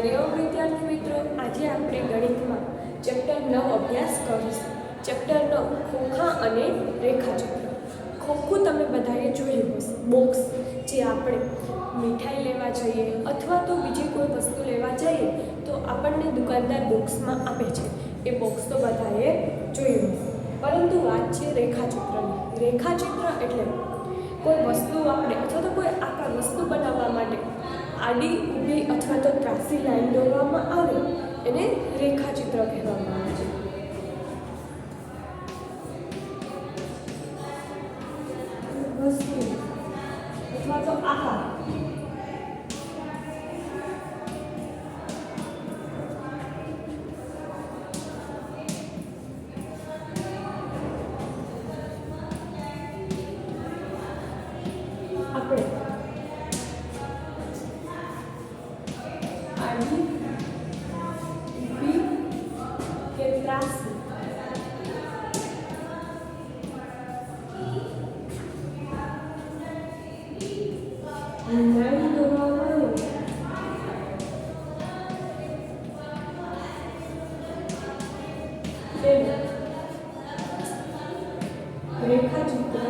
હરિઓમ વિદ્યાર્થી મિત્રો, આજે આપણે ગણિતમાં ચેપ્ટર 9 અભ્યાસ કરીશું. ચેપ્ટર 9 ખોખા અને રેખાચિત્ર. ખોખું તમે બધાએ જોયું હશે, બોક્સ જે આપણે મીઠાઈ લેવા જઈએ અથવા તો બીજી કોઈ વસ્તુ લેવા જઈએ તો આપણને દુકાનદાર બોક્સમાં આપે છે. એ બોક્સ તો બધાએ જોયું હશે, પરંતુ વાત છે રેખાચિત્રની. રેખાચિત્ર એટલે કોઈ વસ્તુ આપણે અથવા તો કોઈ આકાર વસ્તુ બનાવવા માટે આડી, ઊભી અથવા તો ત્રાસી લાઈન દોરવામાં આવે એને રેખાચિત્ર કહેવામાં આવે છે. વસ્તુ અથવા તો આકાર આપણે આડી, ઊભી કે ત્રાસી લાઈન દોરવામાં આવે તેને રેખાચિત્ર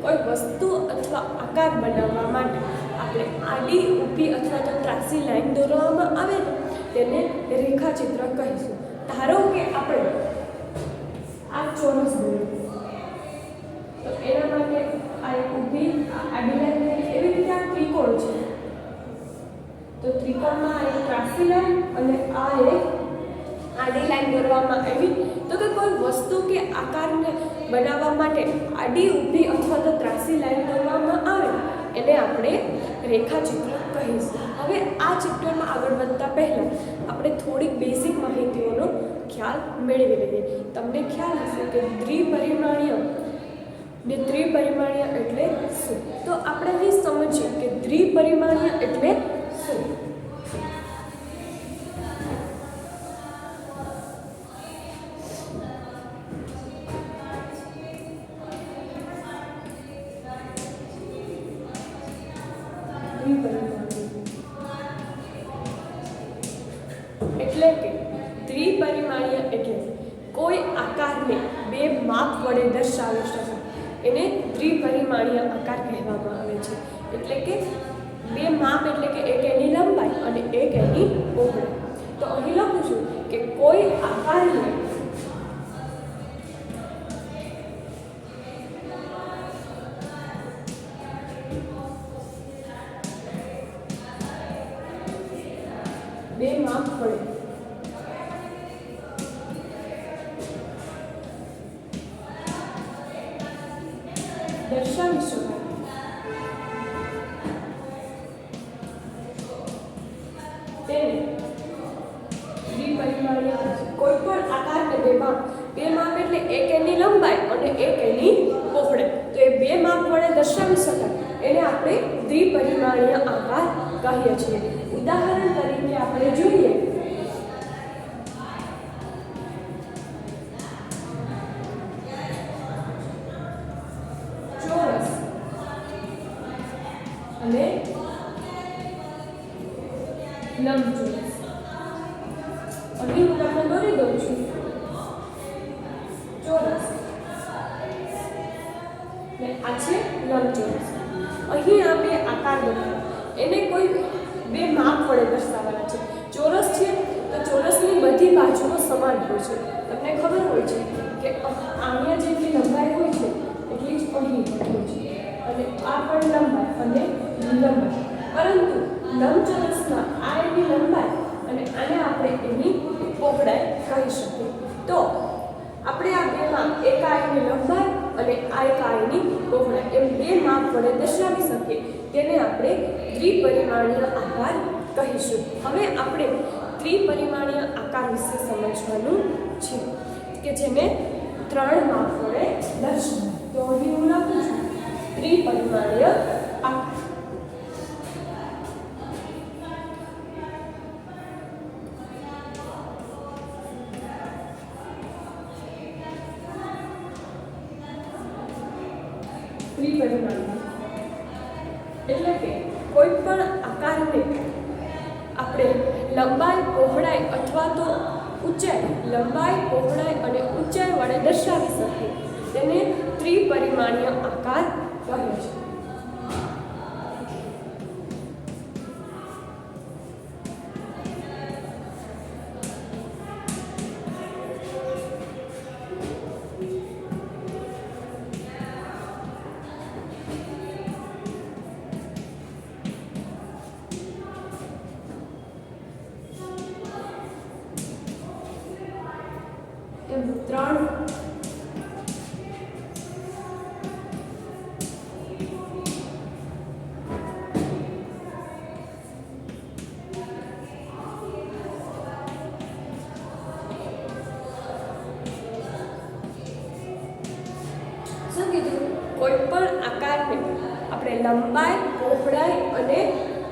કોઈ વસ્તુ અથવા આકાર બનાવવા માટે આપણે આડી, ઊભી અથવા તો ત્રાસી લાઈન દોરવામાં આવે તેને રેખાચિત્ર કહીશું. ધારો કે આપણે આ ચોરસ દોર્યું તો એના માટે આ એક ઊભી, આ આડી લાઈન, એવી રીતે આ ત્રિકોણ છે તો ત્રિકોણમાં આ એક ત્રાસી લાઈન અને આ એક આડી લાઈન દોરવામાં આવી. તો કે કોઈ વસ્તુ કે આકારને બનાવવા માટે આડી, ઊભી અથવા તો ત્રાસી લાઈન દોરવામાં આવે એને આપણે રેખાચિત્ર કહીશું. હવે આ ચેપ્ટરમાં આગળ વધતા પહેલાં આપણે થોડીક બેઝિક માહિતીઓનો ખ્યાલ મેળવી લઈએ. તમને ખ્યાલ હશે કે દ્વિપરિમાણીય ને ત્રિપરિમાણીય એટલે શું? તો આપણે અહીં સમજીએ કે દ્વિપરિમાણીય એટલે શું. એટલે કે ત્રિપરિમાણીય એટલે કોઈ આકારને બે માપ વડે દર્શાવી શકાય એને ત્રિપરિમાણીય આકાર કહેવામાં આવે છે. એટલે કે બે માપ એટલે કે એક એની લંબાઈ અને એક એની પહોળાઈ. તો અહીં લખું છું કે કોઈ આકારને બે માપ વડે દર્શાવી શકાય તેને દ્વિપરિમાણીય. કોઈ પણ આકારને બે માપ એટલે એક એની લંબાઈ અને એક એની પહોળાઈ, તો એ બે માપ વડે દર્શાવી શકાય એને આપણે દ્વિપરિમાણીય આકાર કહીએ છીએ. ઉદાહરણ તરીકે આપણે જોઈએ ચોરસ અને લંબચોરસ. અહીં હું તમને દોરી દઉં છું ચોરસ ને આ છે લંબચોરસ. અહીં આ બે આકાર બન્યા એને કોઈ બે માપ વડે દર્શાવવાના છે. ચોરસ છે તો ચોરસની બધી બાજુઓ સમાન હોય છે. તમને ખબર હોય છે કે અહીંયા જેટલી લંબાઈ હોય છે એટલી જ અહીં હોય છે અને આ પણ લંબાઈ અને લંબાઈ. પરંતુ લંબચોરસમાં આ એની લંબાઈ અને આને આપણે એની પહોળાઈ કહી શકીએ. તો આપણે આ બેમાં એક આ એની લંબાઈ અને આ એક આ એની પહોળાઈ એમ બે માપ વડે દર્શાવી શકીએ તેને આપણે ત્રિપરિમાણીય આકાર કહીશું. હવે આપણે ત્રિપરિમાણીય આકાર વિશે સમજવાનું છે કે જેને ત્રણ માપ વડે દર્શાવાય. તો અહીં હું લખું છું ત્રિપરિમાણીય આકાર. ત્રિપરિમાણીય એટલે કે કોઈ પણ આકારને આપણે લંબાઈ, પહોળાઈ અથવા તો ઊંચાઈ, લંબાઈ, પહોળાઈ અને ઊંચાઈ વડે દર્શાવી શકીએ તેને ત્રિપરિમાણીય આકાર કહે છે. ત્રણ શું કીધું? કોઈ પણ આકારને આપણે લંબાઈ, પહોળાઈ અને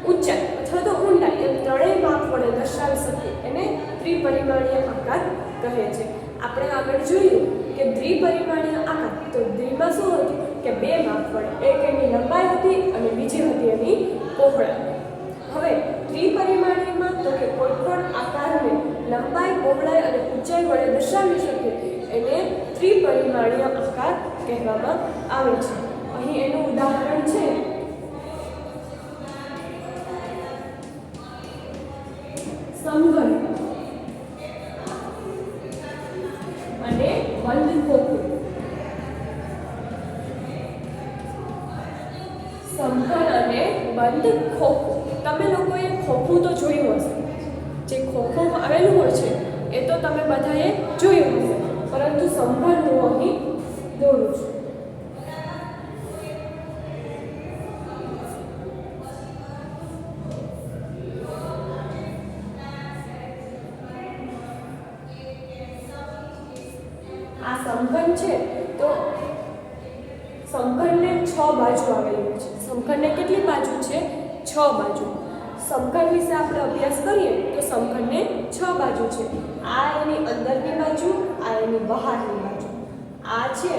ઊંચાઈ અથવા તો ઊંડાઈ એમ ત્રણેય માપ વડે દર્શાવી શકીએ એને ત્રિપરિમાણીય આકાર કહે છે. આપણે આગળ જોયું કે દ્વિપરિમાણીય આકાર, તો દ્વિમાં શું હતું કે બે માપ વડે, એક એની લંબાઈ હતી અને બીજી હતી એની પહોળાઈ. હવે ત્રિપરિમાણીયમાં તો કે કોઈ પણ આકારને લંબાઈ, પહોળાઈ અને ઊંચાઈ વડે દર્શાવી શકીએ એને ત્રિપરિમાણીય આકાર કહેવામાં આવે છે. અહીં એનું ઉદાહરણ છે સમઘન અને બંધ ખોખું. સમઘન અને બંધ ખોખું. તમે લોકોએ ખોખું તો જોયું હશે, જે ખોખું આવેલું હોય છે એ તો તમે બધાએ જોયું હશે, પરંતુ સમઘન હું અહીં દોરું છું. આ સમઘન છે તો સમઘનને 6 બાજુ આવેલી હોય છે. સમઘનને કેટલી બાજુ છે? 6 બાજુ. સમઘન વિશે આપણે અભ્યાસ કરીએ તો સમઘનને 6 બાજુ છે. આ એની અંદરની બાજુ, આ એની બહારની બાજુ. આ છે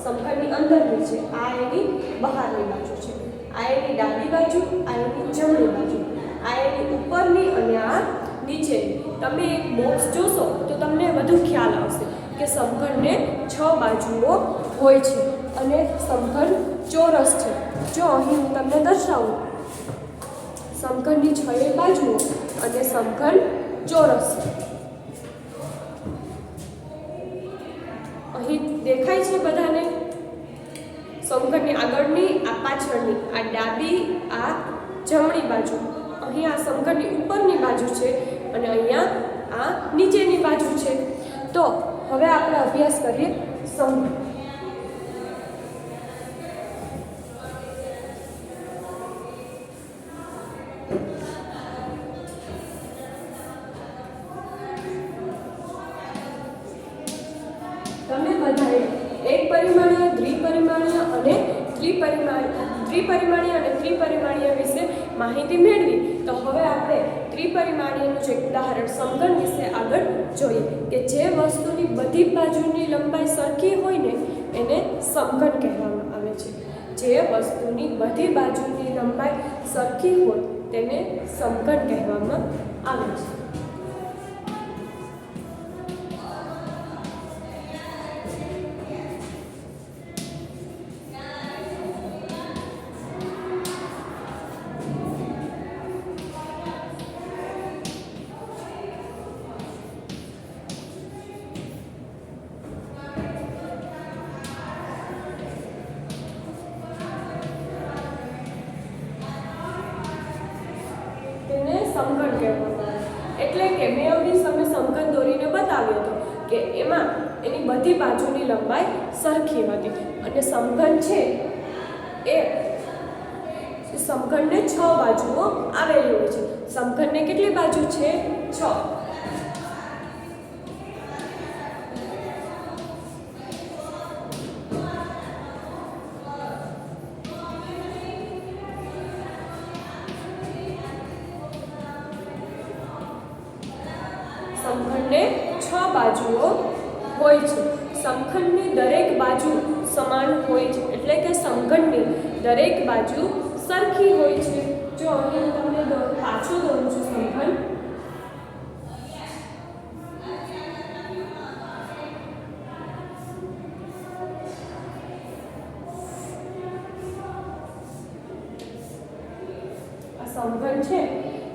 સમઘનની અંદરની છે, આ એની બહારની બાજુ છે. આ એની ડાબી બાજુ, આ એની જમણી બાજુ, આ એની ઉપરની અને આ નીચેની. તમે એક બોક્સ જોશો તો તમને વધુ ખ્યાલ આવશે કે સમઘનને 6 બાજુઓ હોય છે અને સમઘન ચોરસ છે. જો અહીં હું તમને દર્શાવું સમઘનની 6 બાજુઓ અને સમઘન ચોરસ. અહીં દેખાય છે બધાને? સમઘનની આગળની, આ પાછળની, આ ડાબી, આ જમણી બાજુ. અહીં આ સમઘનની ઉપરની બાજુ છે અને અહીંયા આ નીચેની બાજુ છે. તો હવે આપણે અભ્યાસ કરીએ સમઘન. તમે બધાએ એક પરિમાણીય, દ્વિપરિમાણીય અને ત્રિપરિમાણીય અને ત્રિપરિમાણીય વિશે માહિતી મેળવી. તો હવે આપણે ત્રિપરિમાણીયનું જે ઉદાહરણ સમઘન વિશે આગળ જોઈએ કે જે વસ્તુની બધી બાજુની લંબાઈ સરખી હોય ને એને સમઘન કહેવામાં આવે છે. જે વસ્તુની બધી બાજુની લંબાઈ સરખી હોય તેને સમઘન કહેવામાં આવે છે. સમઘન કહેવામાં આવે. એટલે કે મેં અભી તમે સમઘન દોરીને બતાવ્યો હતો કે એમાં એની બધી બાજુની લંબાઈ સરખી હતી અને સમઘન છે એ સમઘનને 6 બાજુઓ આવેલી હોય છે. સમઘનને કેટલી બાજુ છે? 6. સમઘનને 6 બાજુઓ હોય છે. સમઘનની દરેક બાજુ સમાન હોય છે, એટલે કે સમઘનની દરેક બાજુ સરખી હોય છે. જો અહીં હું તમને પાછો દોરું છું સમઘન. સમઘન છે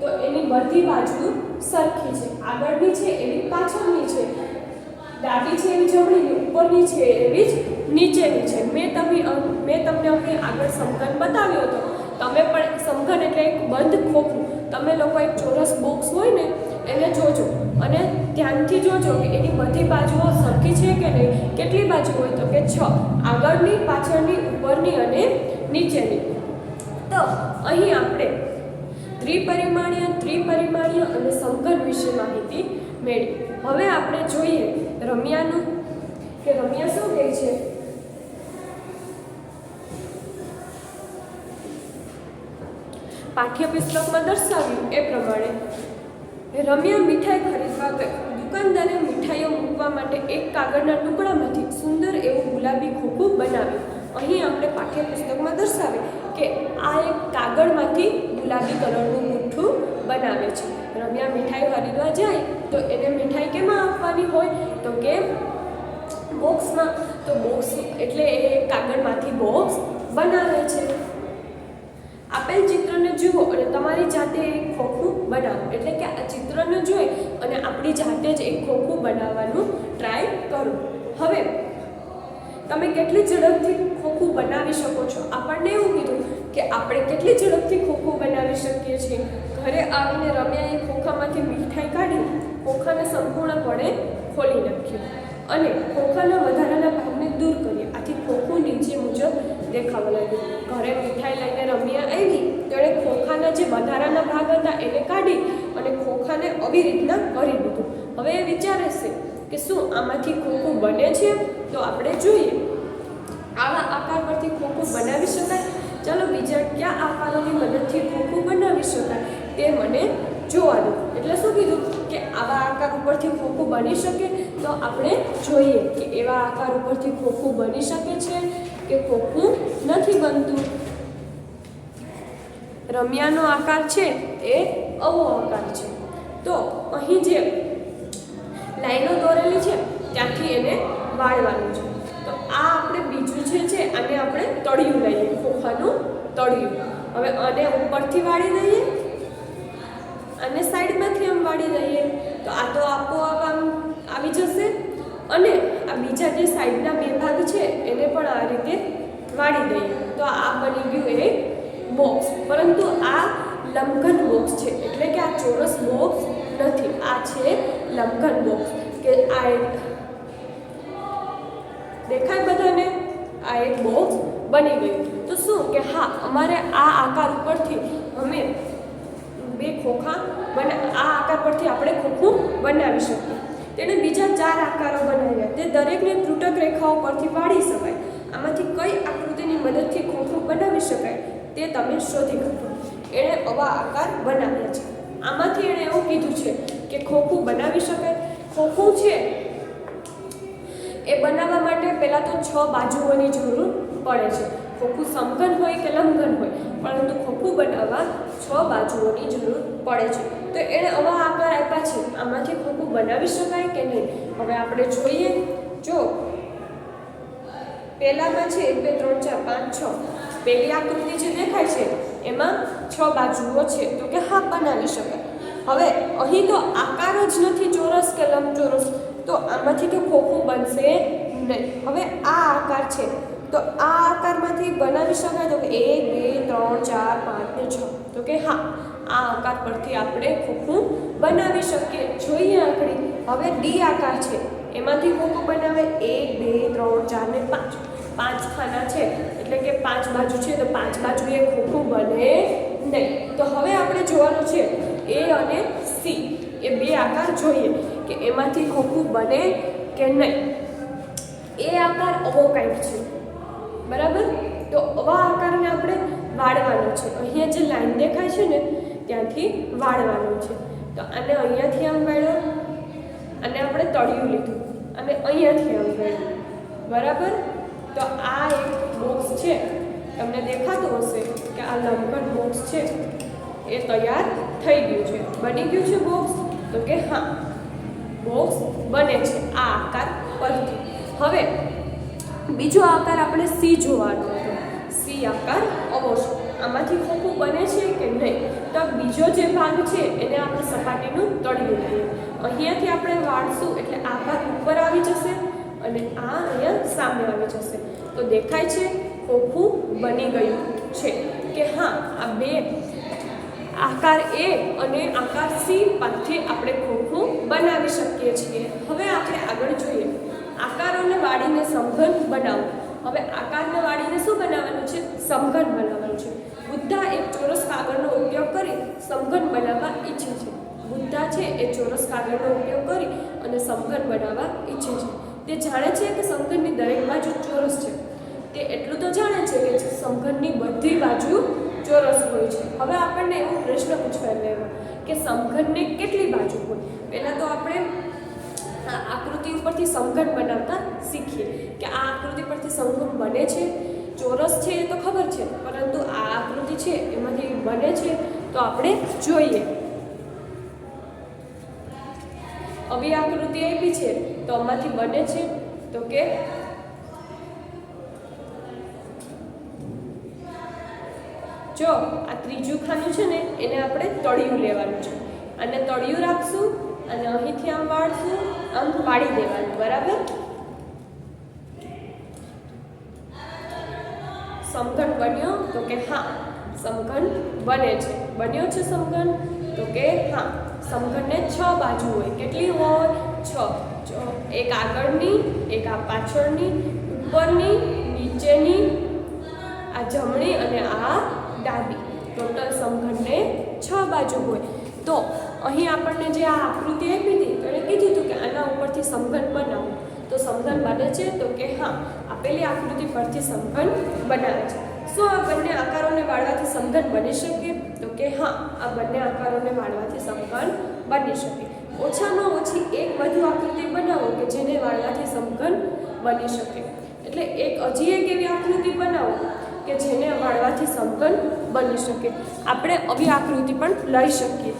તો એની બધી બાજુ સરખી છે. આગળની છે એવી પાછળની છે, ડાબી છે એવી જમણીની, ઉપરની છે એવી જ નીચેની છે. મેં તમને અહીં આગળ સમઘન બતાવ્યો હતો. તમે પણ સમઘન એટલે એક બંધ ખોખું, તમે લોકો એક ચોરસ બોક્સ હોય ને એને જોજો અને ધ્યાનથી જોજો કે એની બધી બાજુઓ સરખી છે કે નહીં. કેટલી બાજુ હોય તો કે 6, આગળની, પાછળની, ઉપરની અને નીચેની. તો અહીં આપણે ત્રિપરિમાણીય, ત્રિપરિમાણીય અને સમઘન વિશે માહિતી મેળવી. હવે આપણે જોઈએ રમ્યાનું કે રમ્યા શું કહે છે. પાઠ્યપુસ્તકમાં દર્શાવ્યું એ પ્રમાણે રમ્યા મીઠાઈ ખરીદવા ગઈ. દુકાનદારે મીઠાઈઓ મૂકવા માટે એક કાગળના ટુકડામાંથી સુંદર એવું ગુલાબી ખોખું બનાવ્યું. અહીં આપણે પાઠ્યપુસ્તકમાં દર્શાવે કે આ એક કાગળમાંથી ગુલાબી કલરનું મૂઠું બનાવે છે. રમ્યા મીઠાઈ ખરીદવા જાય તો એને મીઠાઈ કેમાં આપવાની હોય તો કે બોક્સમાં. તો બોક્સ એટલે એ કાગળમાંથી બોક્સ બનાવે છે. આપેલ ચિત્રને જુઓ અને તમારી જાતે એક ખોખું બનાવો. એટલે કે આ ચિત્રને જોઈ અને આપણી જાતે જ એક ખોખું બનાવવાનું ટ્રાય કરો. હવે તમે કેટલી ઝડપથી ખોખું બનાવી શકો છો. આપણને એવું કીધું કે આપણે કેટલી ઝડપથી ખોખું બનાવી શકીએ છીએ. ઘરે આવીને રમ્યાએ ખોખામાંથી મીઠાઈ કાઢી ખોખાને સંપૂર્ણપણે ખોલી નાખ્યું અને ખોખાના વધારાના ભાગને દૂર કર્યા. આથી ખોખું નીચે મુજબ દેખાવા લાગ્યું. ઘરે મીઠાઈ લઈને રમ્યા આવી તેણે ખોખાના જે વધારાના ભાગ હતા એને કાઢી અને ખોખાને આવી રીતના કરી દીધું. હવે એ વિચારે છે કે શું આમાંથી ખોખું બને છે. તો આપણે જોઈએ આવા આકાર પરથી ખોખું બનાવી શકાય. ચાલો બીજા કયા આકારોની મદદથી ખોખું બનાવી શકાય તે મને જોવા દો. એટલે શું કીધું કે આવા આકાર ઉપરથી ખોખું બની શકે. તો આપણે જોઈએ કે એવા આકાર ઉપરથી ખોખું બની શકે છે કે ખોખું નથી બનતું. રમ્યાનો આકાર છે એ આવો આકાર છે. તો અહીં જે લાઈનો દોરેલી છે ત્યાંથી એને વાળવાનું છે. તો આ આપણે બીજું છે આને આપણે તળિયું લઈએ, ખોખાનું તળિયું. હવે આને ઉપરથી વાળી દઈએ અને સાઈડમાંથી આમ વાળી દઈએ તો આ તો આપોઆપ આમ આવી જશે. અને આ બીજા જે સાઈડના બે ભાગ છે એને પણ આ રીતે વાળી દઈએ તો આ બની ગયું એક બોક્સ. પરંતુ આ લંબઘન બોક્સ છે. એટલે કે આ ચોરસ બોક્સ નથી, આ છે લંબઘન બોક્સ. કે આ એક દેખાય બધાને, આ એક બોક્સ બની ગયું. તો શું કે હા અમારે આ આકાર ઉપરથી અમે બે ખોખા આ આકાર પરથી આપણે ખોખું બનાવી શકીએ. તેણે બીજા 4 આકારો બનાવ્યા. તે દરેકને ત્રુટક રેખાઓ પરથી વાળી શકાય. આમાંથી કઈ આકૃતિની મદદથી ખોખું બનાવી શકાય તે તમે શોધી કાઢો. એણે આવા આકાર બનાવ્યા છે. આમાંથી એણે એવું કીધું છે કે ખોખું બનાવી શકાય. ખોખું છે એ બનાવવા માટે પહેલાં તો 6 બાજુઓની જરૂર પડે છે. ખોખું સમઘન હોય કે લંબઘન હોય, પરંતુ ખોખું બનાવવા 6 બાજુઓની જરૂર પડે છે. તો એણે આવા આકાર આપ્યા છે. આમાંથી ખોખું બનાવી શકાય કે નહીં હવે આપણે જોઈએ. જો પહેલામાં છે 1 2 3 4 5 6, પહેલી આકૃતિ જે દેખાય છે એમાં 6 બાજુઓ છે. તો કે હા બનાવી શકાય. હવે અહીં તો આકાર જ નથી ચોરસ કે લંબચોરસ, તો આમાંથી તો ખોખું બનશે નહીં. હવે આ આકાર છે તો આ આકારમાંથી બનાવી શકાય તો કે 1 2 3 4 5 ને 6. તો કે હા આ આકાર પરથી આપણે ખોખું બનાવી શકીએ. જોઈએ આકડી. હવે ડી આકાર છે એમાંથી ખોખું બનાવે 1 2 3 4 ને 5. 5 ખાના છે એટલે કે 5 બાજુ છે તો 5 બાજુએ ખોખું બને નહીં. તો હવે આપણે જોવાનું છે એ અને સી એ બે આકાર જોઈએ કે એમાંથી ખોખું બને કે નહીં. એ આકાર આવો કંઈક છે, બરાબર. તો આવા આકારને આપણે વાળવાનો છે. અહીંયા જે લાઈન દેખાય છે ને ત્યાંથી વાળવાનું છે. તો આને અહીંયાથી આમ વાળ્યો અને આપણે તળિયું લીધું અને અહીંયાથી આમ વાળ્યું, બરાબર. તો આ એક બોક્સ છે, તમને દેખાતું હશે. કે આ લંબઘન બોક્સ છે એ તૈયાર થઈ ગયું છે. બની ગયું છે બોક્સ? તો કે હા, બોક્સ બને છે આ આકાર પરથી. હવે બીજો આકાર આપણે સી જોવાનો હતો. સી આકાર આવો છે. આમાંથી ખોખું બને છે કે નહીં? તો બીજો જે ભાગ છે એને આપણે સપાટીનું તળિયું લઈએ. અહીંયાથી આપણે વાળશું એટલે આ ભાગ ઉપર આવી જશે અને આ અહીંયા સામે આવી જશે. તો દેખાય છે ખોખું બની ગયું છે કે હા, આ બે આકાર એ અને આકાર સી પરથી આપણે ખોખું બનાવી શકીએ છીએ. હવે આપણે આગળ જોઈએ. આકારોને વાળીને સમઘન બનાવો. હવે આકારને વાળીને શું બનાવવાનું છે? સમઘન બનાવવાનું છે. બુદ્ધા એક ચોરસ કાગળનો ઉપયોગ કરી સમઘન બનાવવા ઈચ્છે છે. બુદ્ધા છે એ ચોરસ કાગળનો ઉપયોગ કરી અને સમઘન બનાવવા ઈચ્છે છે. તે જાણે છે કે સમઘનની દરેક બાજુ ચોરસ છે. તે એટલું તો જાણે છે કે સમઘનની બધી બાજુ ચોરસ હોય છે. હવે આપણને એવો પ્રશ્ન પૂછવામાં આવ્યો કે સમઘનને કેટલી બાજુ હોય? પહેલાં તો આપણે આકૃતિ ઉપરથી સમઘન બનાવતા શીખીએ કે આ આકૃતિ પરથી સમઘન બને છે. ચોરસ છે એ તો ખબર છે, પરંતુ આ આકૃતિ છે એમાંથી બને છે તો આપણે જોઈએ. આવી આકૃતિ આપી છે તો આમાંથી બને છે તો કે જો આ ત્રીજું ખાનું છે ને એને આપણે તળિયું લેવાનું છે અને તળિયું રાખશું અને અહીંથી આમ વાળશું, આમ વાળી દેવાનું. બરાબર? સમઘન બન્યો? તો કે હા, સમઘન બને છે. બન્યો છે સમઘન? તો કે હા. સમઘનને 6 બાજુ હોય. કેટલી હોય? 6. એક આગળની, એક આ પાછળની, ઉપરની, નીચેની, આ જમણી અને આ ડાબી. ટોટલ સમઘનને 6 બાજુ હોય. તો અહીં આપણને જે આ આકૃતિ આપી હતી તો એને કીધું હતું કે આના ઉપરથી સમઘન બનાવો. તો સમઘન બને છે? તો કે હા, આપેલી આકૃતિ પરથી સમઘન બનાવે છે. શું આ બંને આકારોને વાળવાથી સમઘન બની શકે? તો કે હા, આ બંને આકારોને વાળવાથી સમઘન બની શકે. ઓછામાં ઓછી એક વધુ આકૃતિ બનાવો કે જેને વાળવાથી સમઘન બની શકે. એટલે હજી એક એવી આકૃતિ બનાવો કે જેને વાળવાથી સમઘન બની શકે. આપણે આવી આકૃતિ પણ લઈ શકીએ.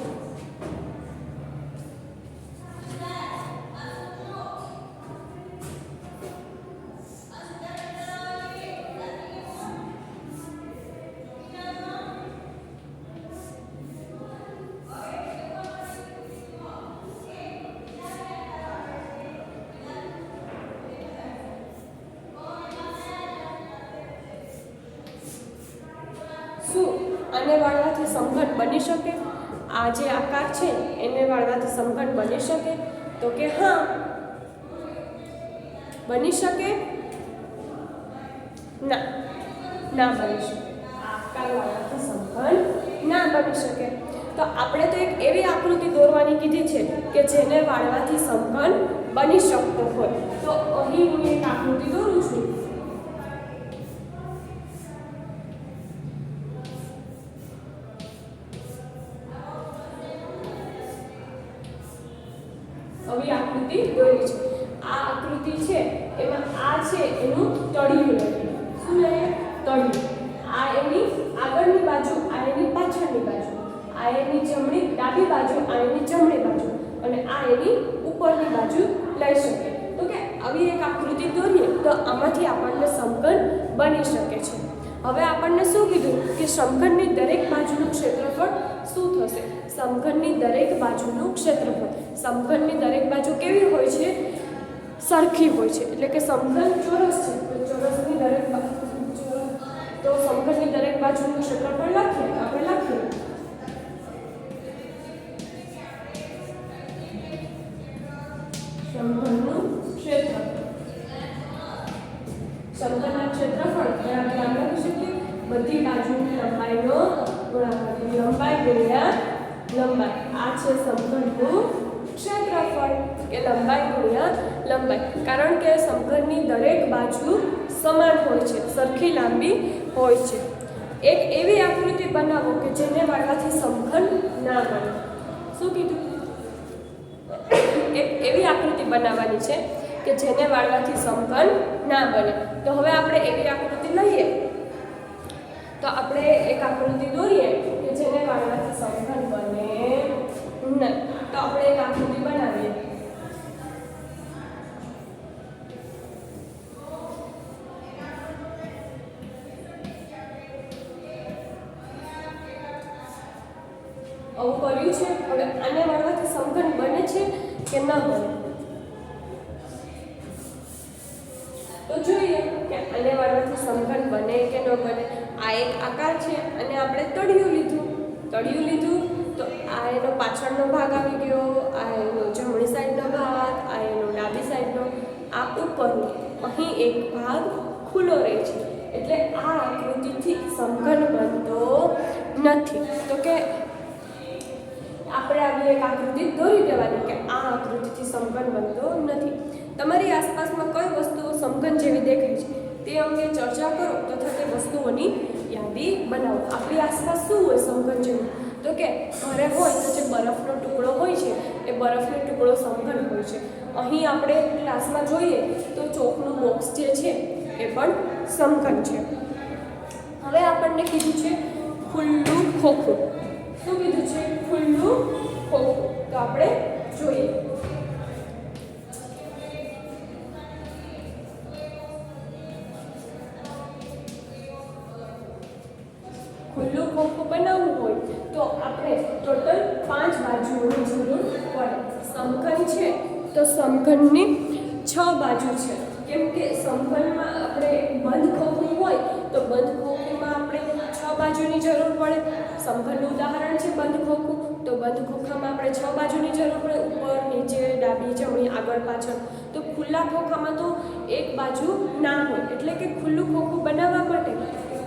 શું આને વાળવાથી સમઘન બની શકે? આ જે આકાર છે એને વાળવાથી સમઘન બની શકે? તો કે હા, બની શકે? ના, ના બની શકે. આ આકાર વાળવાથી સમઘન ના બની શકે. તો આપણે તો એક એવી આકૃતિ દોરવાની કીધી છે કે જેને વાળવાથી સમઘન બની શકતો હોય. તો અહીં હું એક આકૃતિ દોરું છું. આવી આકૃતિ દોરી છે. આ આકૃતિ છે એમાં આ છે એનું તળિયું લઈએ. શું લઈએ? તળિયું. આ એની આગળની બાજુ, આ એની પાછળની બાજુ, આ એની ડાબી બાજુ, આ એની જમણી બાજુ અને આ એની ઉપરની બાજુ લઈ શકીએ. તો કે આવી એક આકૃતિ દોરીએ તો આમાંથી આપણને સમઘન બની શકે છે. હવે આપણને શું કીધું કે સમઘનની દરેક બાજુનું ક્ષેત્રફળ શું થશે? સમઘનની દરેક બાજુનું ક્ષેત્રફળ. સમઘનની દરેક બાજુ કેવી હોય છે? સરખી હોય છે. એટલે કે સમઘન ચોરસ છે તો ચોરસની દરેક બાજુ તો સમઘનની દરેક બાજુનું ક્ષેત્રફળ લખીએ. આપણે લખીએ સમઘનનું ક્ષેત્રફળ. સમઘનના ક્ષેત્રફળ આપણે આમ લખી શકીએ બધી બાજુની લંબાઈનો ગુણાકાર. લંબાઈ ગુણ્યા લંબાઈ. આ છે સમઘનનું ક્ષેત્રફળ કે લંબાઈ ગુણ્યા લંબાઈ. કારણ કે સમઘનની દરેક બાજુ સમાન હોય છે, સરખી લાંબી હોય છે. એક એવી આકૃતિ બનાવો કે જેને વાળવાથી સમઘન ના બને. શું કીધું? એક એવી આકૃતિ બનાવવાની છે કે જેને વાળવાથી સમઘન ના બને. તો હવે આપણે એવી આકૃતિ લઈએ તો આપણે એક આકૃતિ દોરીએ કે જેને વાળવાથી સમઘન બને નહીં. તો આપણે એક આકૃતિ બનાવીએ. આવું કર્યું છે. હવે આને વાળવાથી સમઘન બને છે કે ન બને? તો જોઈએ કે આને વાળવાથી સમઘન બને કે ન બને. આ એક આકાર છે અને આપણે તળિયું લીધું તો આ એનો પાછળનો ભાગ આવી ગયો, આ એનો જમણી સાઈડનો ભાગ, આ એનો ડાબી સાઈડનો, આ ઉપરનો. અહીં એક ભાગ ખુલ્લો રહે છે એટલે આ આકૃતિથી સમઘન બનતો નથી. તો કે આપણે આવી એક આકૃતિ દોરી દેવાની કે આ આકૃતિથી સમઘન બનતો નથી. તમારી આસપાસમાં કઈ વસ્તુઓ સમઘન જેવી દેખાય છે તે અંગે ચર્ચા કરો તથા તે વસ્તુઓની યાદી બનાવો. આપણી આસપાસ શું હોય સમઘન જેવું? તો કે ઘરે હોય તો જે બરફનો ટુકડો હોય છે એ બરફનો ટુકડો સમઘન હોય છે. અહીં આપણે ક્લાસમાં જોઈએ તો ચોકનું બોક્સ જે છે એ પણ સમઘન છે. હવે આપણને કીધું છે ખુલ્લું ખોખું. શું કીધું છે? ખુલ્લું ખોખું. તો આપણે જોઈએ. ખુલ્લું ખોખું બનાવવું હોય તો આપણે ટોટલ 5 બાજુઓની જરૂર પડે. સમઘન છે તો સમઘનની 6 બાજુ છે. કેમ કે સમઘનમાં આપણે બંધ ખોખું હોય તો બંધ ખોખુંમાં આપણે 6 બાજુની જરૂર પડે. સમઘનનું ઉદાહરણ છે બંધ ખોખું. તો બંધ ખોખામાં આપણે 6 બાજુની જરૂર પડે, ઉપર નીચે ડાબી જમણી આગળ પાછળ. તો ખુલ્લા ખોખામાં તો એક બાજુ ના હોય એટલે કે ખુલ્લું ખોખું બનાવવા માટે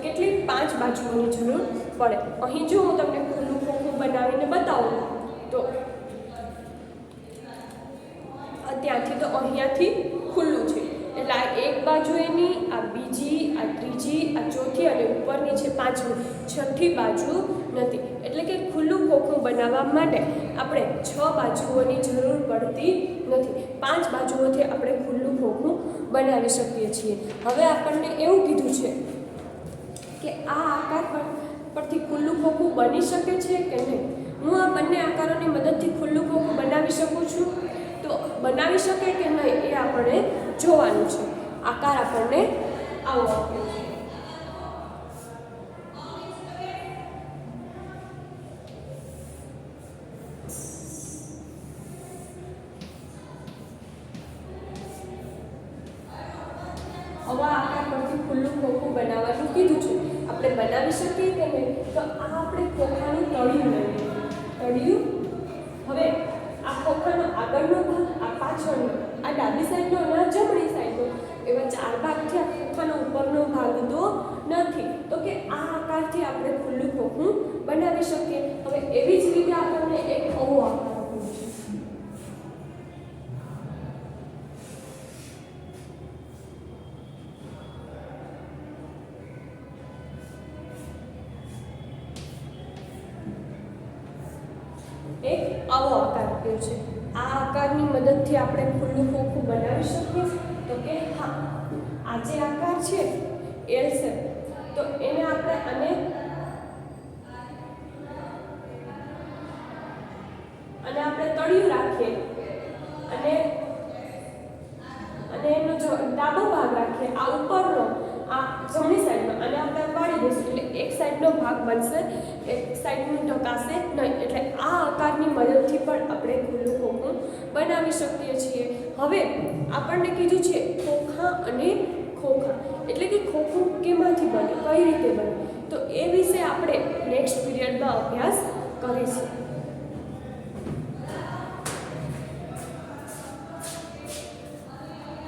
કેટલી 5 બાજુઓની જરૂર પડે. અહીં જો હું તમને ખુલ્લું ખોખું બનાવીને બતાવું તો ત્યાંથી તો અહીંયાથી ખુલ્લું છે એટલે આ એક બાજુ એની, આ બીજી, આ ત્રીજી, આ ચોથી અને ઉપરની છે 5મી, છઠ્ઠી બાજુ નથી. એટલે કે ખુલ્લું ખોખું બનાવવા માટે આપણે 6 બાજુઓની જરૂર પડતી નથી. 5 બાજુઓથી આપણે ખુલ્લું ખોખું બનાવી શકીએ છીએ. હવે આપણને એવું કીધું છે કે આ આકાર પરથી ખુલ્લું ખોખું બની શકે છે કે નહીં. હું આ બંને આકારોની મદદથી ખુલ્લું ખોખું બનાવી શકું છું. તો બનાવી શકે કે નહીં એ આપણે જોવાનું છે. આકાર આપણને આવો આપ્યો છે. હવે આકાર પરથી ખુલ્લું ખોખું બનાવવાનું કીધું છે. આપણે બનાવી શકીએ કે નહીં? તો આ આપણે ખોખાનું તળિયું લઈએ. તળિયું. હવે આ ખોખાનો આગળનો ભાગ, આ પાછળનો, આ ડાબી સાઈડનો અને આ જમણી સાઈડનો, એવા 4 ભાગથી આ ખોખાનો ઉપરનો ભાગ તો નથી. તો કે આ આકારથી આપણે ખુલ્લું ખોખું બનાવી શકીએ. હવે એવી જ રીતે આપણને એક આવો આકાર આપ્યો છે. એક આવો આકાર આપ્યો છે. આ આકારની મદદથી આપણે ખુલ્લું ખોખું બનાવી શકીએ. તો કે હા, આ જે આકાર છે એલ શેપ, તો એને આપણે અને આપણે તળિયું રાખીએ અને એનો જો ડાબો ભાગ રાખીએ, આ ઉપરનો, આ જમણી સાઈડનો, અને આપણે વાળી દઈશું એટલે એક સાઈડનો ભાગ બનશે, એક સાઈડનું ઢકાશે નહીં. એટલે આ આકારની મદદથી પણ આપણે ખુલ્લું ખોખું બનાવી શકીએ છીએ. હવે આપણને કીધું છે ખોખા અને ખોખા, એટલે કે ખોખું કેમાંથી બને, કઈ રીતે બને, તો એ વિશે આપણે નેક્સ્ટ પીરિયડમાં અભ્યાસ કરીશું.